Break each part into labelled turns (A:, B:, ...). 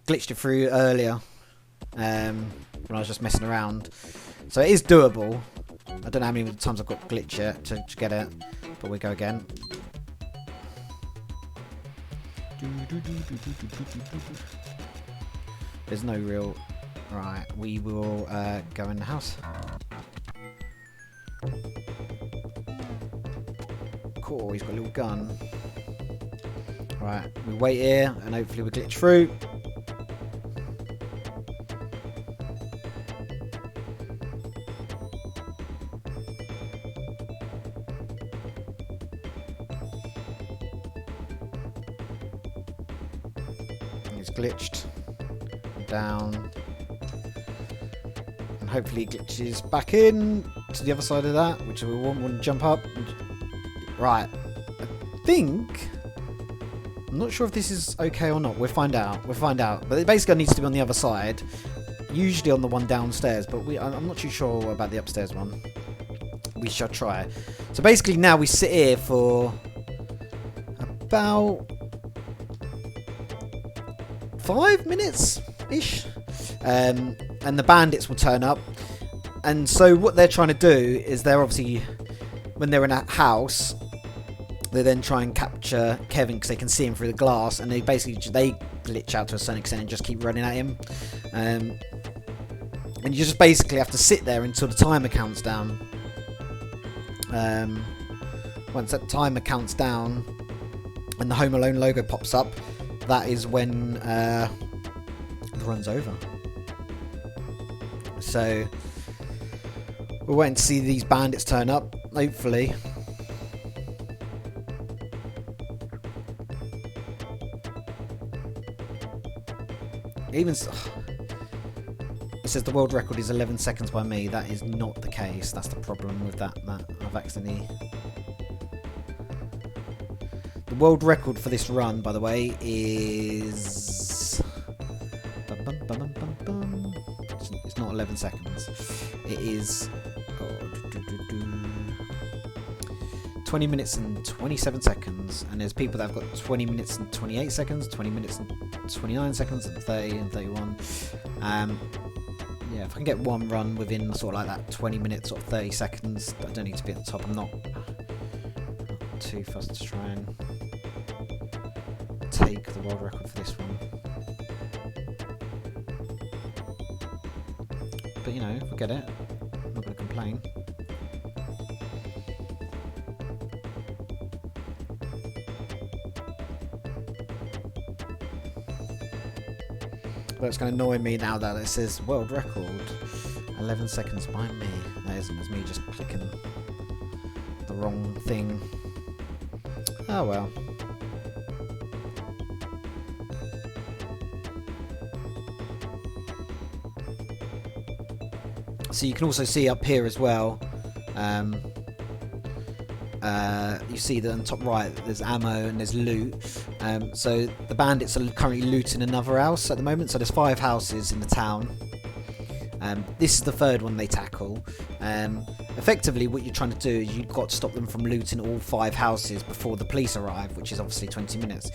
A: glitched it through earlier when I was just messing around. So it is doable. I don't know how many times I've got to glitch it to get it, but we go again. There's no real... Right, we will go in the house. Cool, he's got a little gun. Right, we wait here and hopefully we glitch through. He's glitched. Down. And hopefully he glitches back in to the other side of that, which we want to jump up. Right. I think... I'm not sure if this is okay or not. We'll find out. We'll find out. But it basically needs to be on the other side. Usually on the one downstairs, but I'm not too sure about the upstairs one. We shall try. So basically now we sit here for about 5 minutes-ish. And the bandits will turn up. And so what they're trying to do is they're obviously, when they're in a house, they then try and capture Kevin because they can see him through the glass, and they glitch out to a certain extent and just keep running at him. And you just basically have to sit there until the timer counts down. Once that timer counts down and the Home Alone logo pops up, that is when the run's over. So we're waiting to see these bandits turn up, hopefully. Even so, it says the world record is 11 seconds by me. That is not the case. That's the problem with that. I've accidentally... The world record for this run, by the way, is... It's not 11 seconds. It is... 20 minutes and 27 seconds, and there's people that have got 20 minutes and 28 seconds, 20 minutes and 29 seconds, and 30 and 31. Yeah, if I can get one run within sort of like that 20 minutes or 30 seconds, I don't need to be at the top. I'm not too fussed to try and take the world record for this one. But you know, if we get it, I'm not going to complain. But it's going to annoy me now that it says world record 11 seconds by me. That isn't, it's me just clicking the wrong thing. Oh well. So you can also see up here as well. You see that on the top right there's ammo and there's loot. So the bandits are currently looting another house at the moment. So there's 5 houses in the town. This is the third one they tackle. Effectively what you're trying to do is you've got to stop them from looting all 5 houses before the police arrive, which is obviously 20 minutes.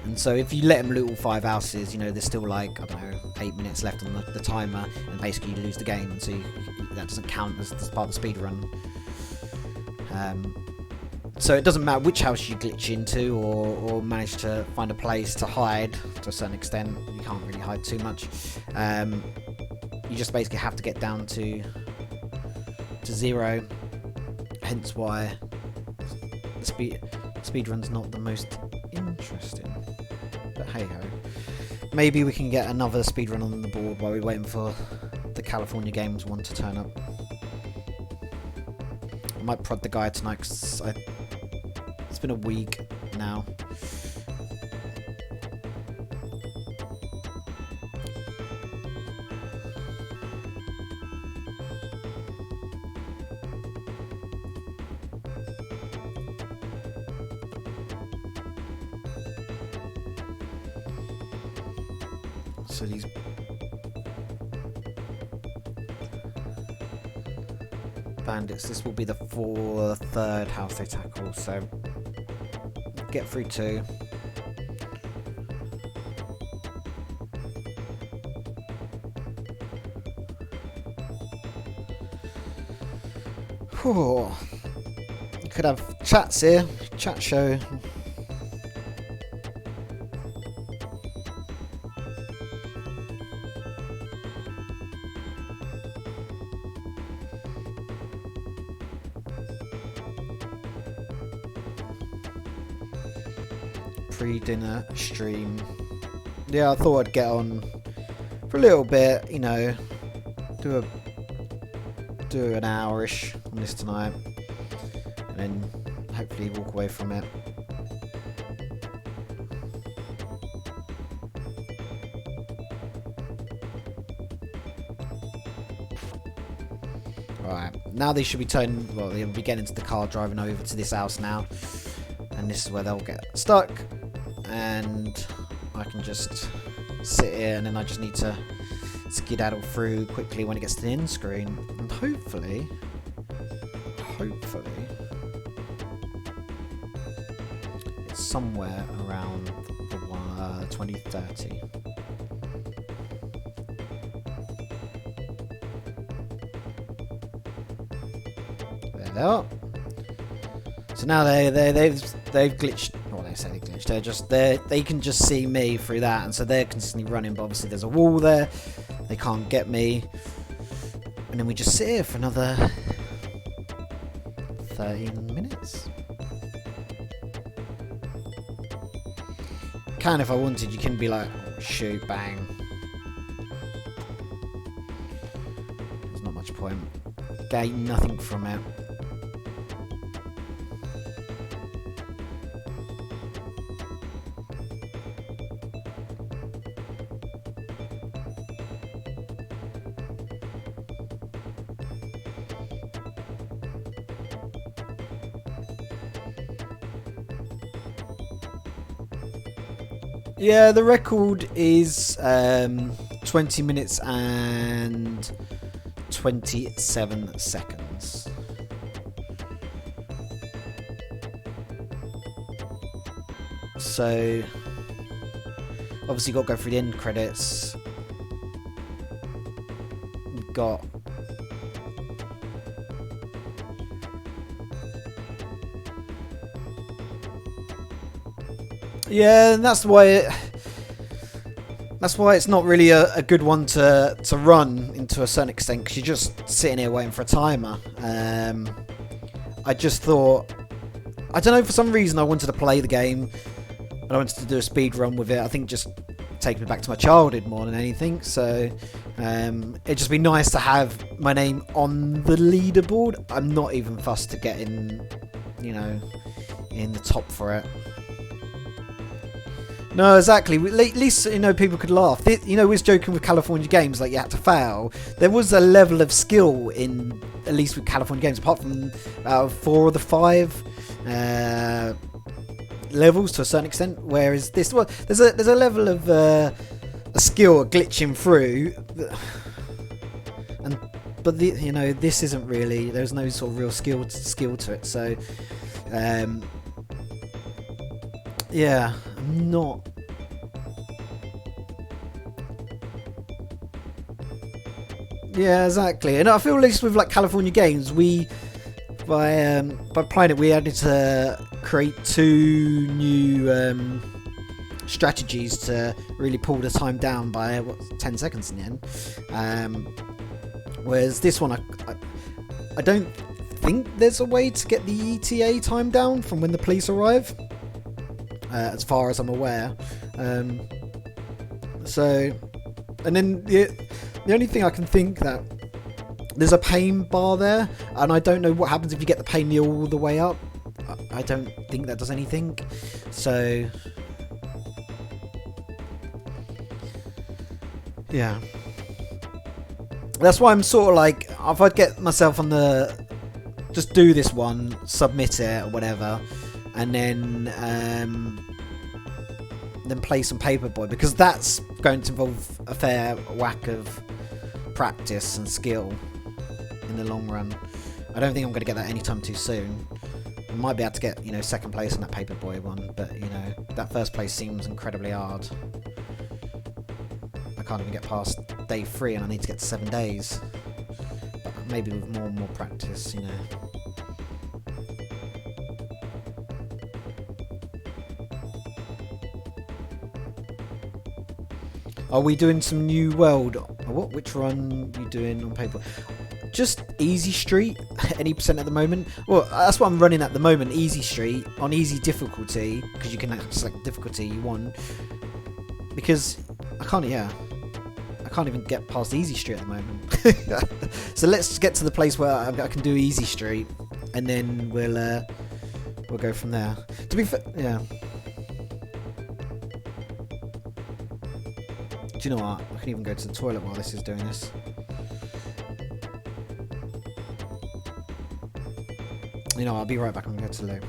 A: And so if you let them loot all 5 houses, you know, there's still like, I don't know, 8 minutes left on the timer, and basically you lose the game, and so that doesn't count as part of the speedrun. So it doesn't matter which house you glitch into or manage to find a place to hide to a certain extent. You can't really hide too much. You just basically have to get down to 0. Hence why the speedrun's not the most interesting. But hey ho. Maybe we can get another speedrun on the board while we're waiting for the California Games one to turn up. I might prod the guy tonight because it's been a week now. So these bandits, this will be the third house they tackle, so get through 2. Whew. You could have chats here. Chat show. Pre-dinner stream. Yeah, I thought I'd get on for a little bit, you know, do an hour-ish on this tonight, and then hopefully walk away from it. Right, now they should be turning, well, they'll be getting into the car, driving over to this house now, and this is where they'll get stuck, and I can just sit here, and then I just need to skedaddle through quickly when it gets to the end screen, and hopefully it's somewhere around the 2030. There they are. So now they've glitched. Well, they say they glitched. They can just see me through that, and so they're constantly running. But obviously, there's a wall there. They can't get me, and then we just sit here for another 13 minutes. Can, if I wanted, you can be like, oh, shoot, bang. There's not much point. Gain nothing from it. Yeah, the record is 20 minutes and 27 seconds. So, obviously got to go through the end credits. We've got... Yeah, and that's why it's not really a good one to run into a certain extent, because you're just sitting here waiting for a timer. I just thought, I don't know, for some reason I wanted to play the game and I wanted to do a speed run with it. I think just take me back to my childhood more than anything. So it'd just be nice to have my name on the leaderboard. I'm not even fussed to get in, you know, in the top for it. No, exactly. At least, you know, people could laugh. You know, we was joking with California Games, like you had to fail. There was a level of skill in, at least with California Games, apart from 4 of the 5 levels to a certain extent. Whereas this, well, there's a level of a skill glitching through, but you know, this isn't really. There's no sort of real skill to it. So. Yeah, I'm not. Yeah, exactly. And I feel at least with like California Games, we by playing it, we had to create 2 new strategies to really pull the time down by 10 seconds in the end. Whereas this one, I don't think there's a way to get the ETA time down from when the police arrive. As far as I'm aware. So, and then the only thing I can think that there's a pain bar there, and I don't know what happens if you get the pain all the way up. I don't think that does anything. So, yeah. That's why I'm sort of like, if I'd get myself on the, just do this one, submit it or whatever, and then play some Paperboy, because that's going to involve a fair whack of practice and skill in the long run. I don't think I'm going to get that anytime too soon. I might be able to get, you know, second place in that Paperboy one, but you know, that first place seems incredibly hard. I can't even get past day 3 and I need to get to 7 days. But maybe with more and more practice, you know. Are we doing some new world? What? Which run are you doing on paper? Just easy street, any percent at the moment. Well, that's what I'm running at the moment. Easy street on easy difficulty, because you can select difficulty you want. Because I can't even get past easy street at the moment. So let's get to the place where I can do easy street, and then we'll go from there. To be fair, yeah. Do you know what? I can even go to the toilet while this is doing this. You know, I'll be right back. I'm going to go to the loo.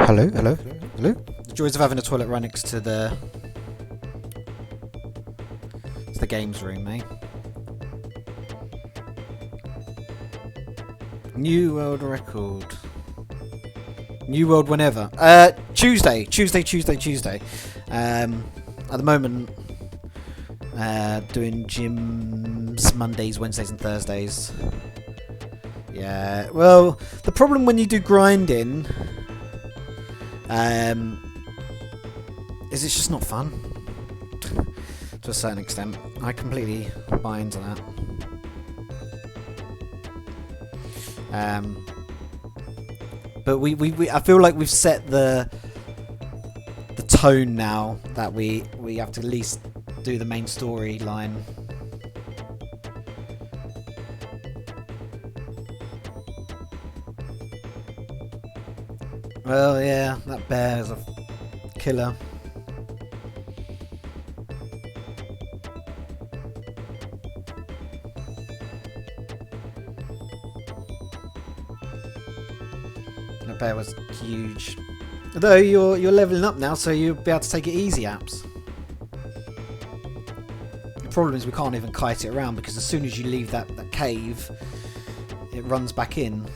A: Hello. The joys of having a toilet right next to the games room, eh? New world record. New world whenever. Tuesday. At the moment, doing gyms Mondays, Wednesdays, and Thursdays. Yeah. Well, the problem when you do grinding. Is it's just not fun to a certain extent. I completely buy into that. But I feel like we've set the tone now that we have to at least do the main storyline. Well, yeah, that bear is a killer. That bear was huge. Although you're leveling up now, so you'll be able to take it easy, apps. The problem is we can't even kite it around, because as soon as you leave that cave, it runs back in.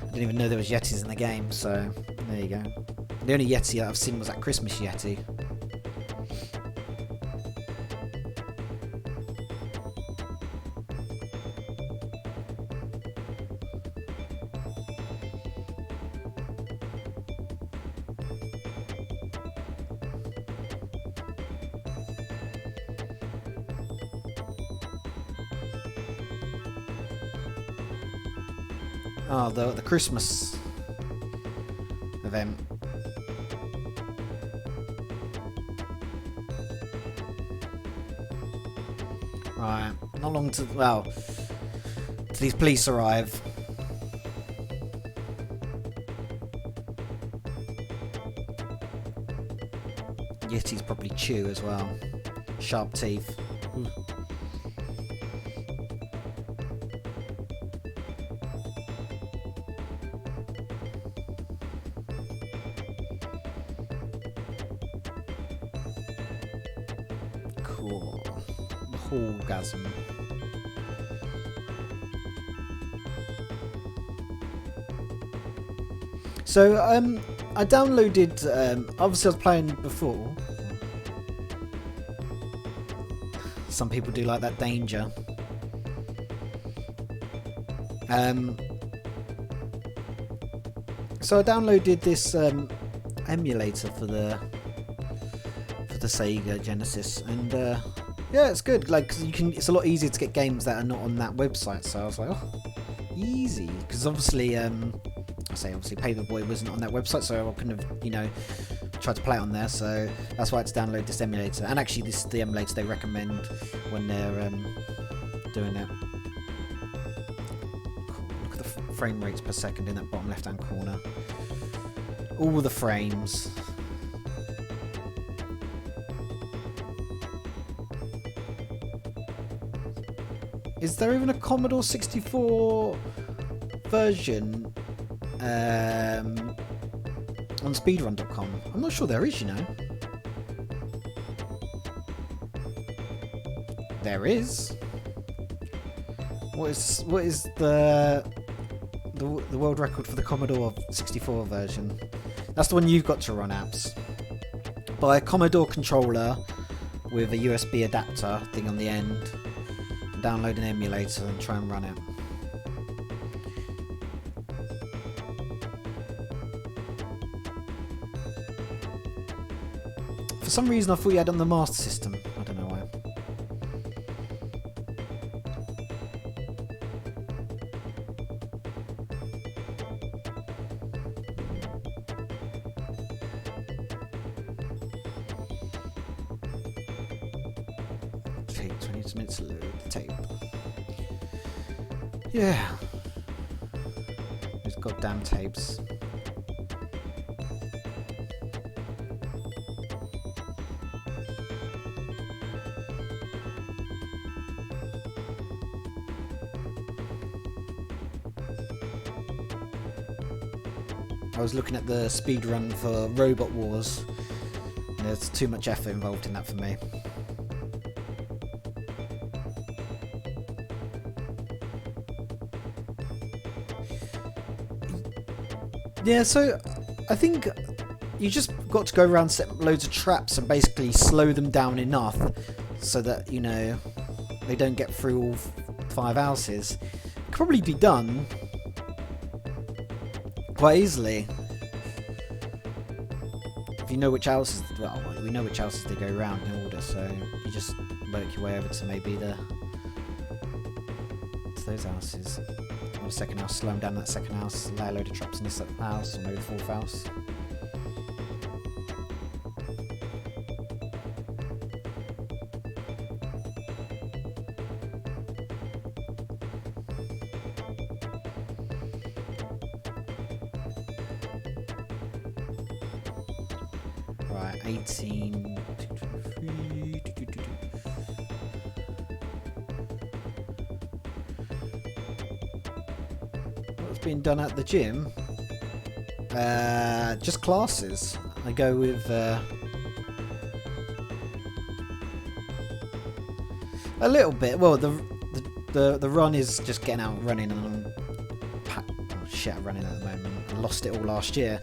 A: I didn't even know there was Yetis in the game, so there you go. The only Yeti I've seen was that Christmas Yeti. Oh, the Christmas event. Right, not long to, well, till these police arrive. Yetis probably chew as well. Sharp teeth. Cool. Orgasm. So I downloaded. Obviously, I was playing before. Some people do like that danger. So I downloaded this emulator for the Sega Genesis, and Yeah, it's good. Like, 'cause you can. It's a lot easier to get games that are not on that website. So I was like, oh, easy. Because obviously, I say obviously, Paperboy wasn't on that website, so I couldn't have, you know, tried to play it on there. So that's why I had to download this emulator. And actually, this is the emulator they recommend when they're doing it. Look at the frame rates per second in that bottom left-hand corner. All the frames. Is there even a Commodore 64 version on Speedrun.com? I'm not sure there is, you know. There is. What is the world record for the Commodore 64 version? That's the one you've got to run apps. Buy a Commodore controller with a USB adapter thing on the end. Download an emulator and try and run it. For some reason I thought you had it on the Master System. I don't know why. Take 20 minutes to load the tape. Yeah. These goddamn tapes. I was looking at the speedrun for Robot Wars, and there's too much effort involved in that for me. Yeah, so I think you just got to go around, set loads of traps and basically slow them down enough so that, you know, they don't get through all 5 houses. Could probably be done quite easily. If you know which houses, well, we know which houses they go around in order, so you just work your way over to maybe to those houses. On the second house, slow them down that second house, lay a load of traps in this house, or maybe the 4th house. Right, 18... What's being done at the gym? Just classes. I go with... a little bit. Well, the run is just getting out and running, and I'm shit at running at the moment. I lost it all last year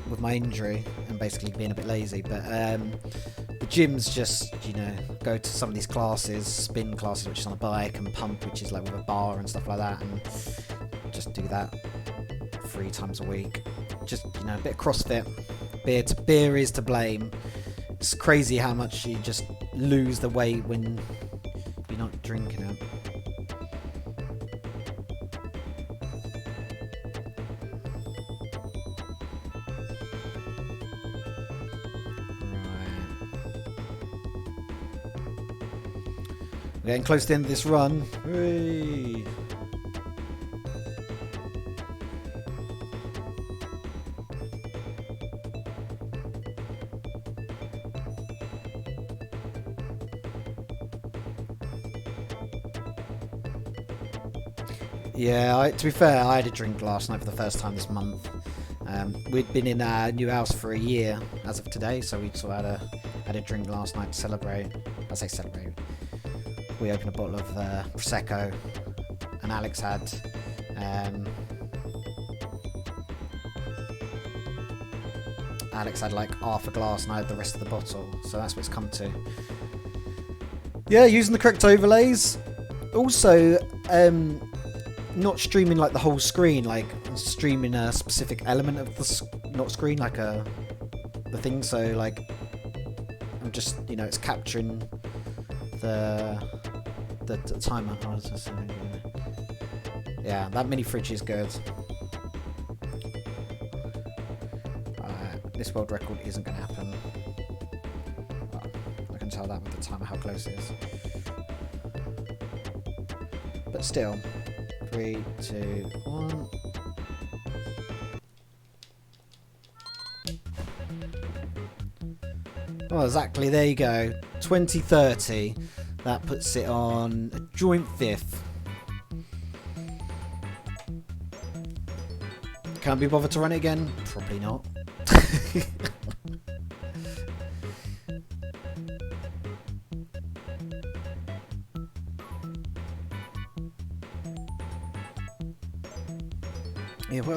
A: with my injury and basically being a bit lazy. But the gym's just, you know, go to some of these classes, spin classes, which is on a bike, and pump, which is like with a bar and stuff like that, and just do that 3 times a week. Just, you know, a bit of CrossFit. Beer is to blame. It's crazy how much you just lose the weight when you're not drinking it. We're getting close to the end of this run. Hooray! Yeah, to be fair, I had a drink last night for the first time this month. We'd been in our new house for a year as of today, so we sort of had a drink last night to celebrate. I say celebrate. We opened a bottle of Prosecco, and Alex had like half a glass, and I had the rest of the bottle. So that's what it's come to. Yeah, using the correct overlays. Also, not streaming like the whole screen, like streaming a specific element of the not screen, like the thing. So like, I'm just, you know, it's capturing the timer. Oh, yeah, that mini fridge is good. This world record isn't going to happen. Well, I can tell that with the timer how close it is. But still, 3, 2, 1. Oh, exactly. There you go. 2030. That puts it on a joint 5th. Can't be bothered to run it again? Probably not. Yeah, what else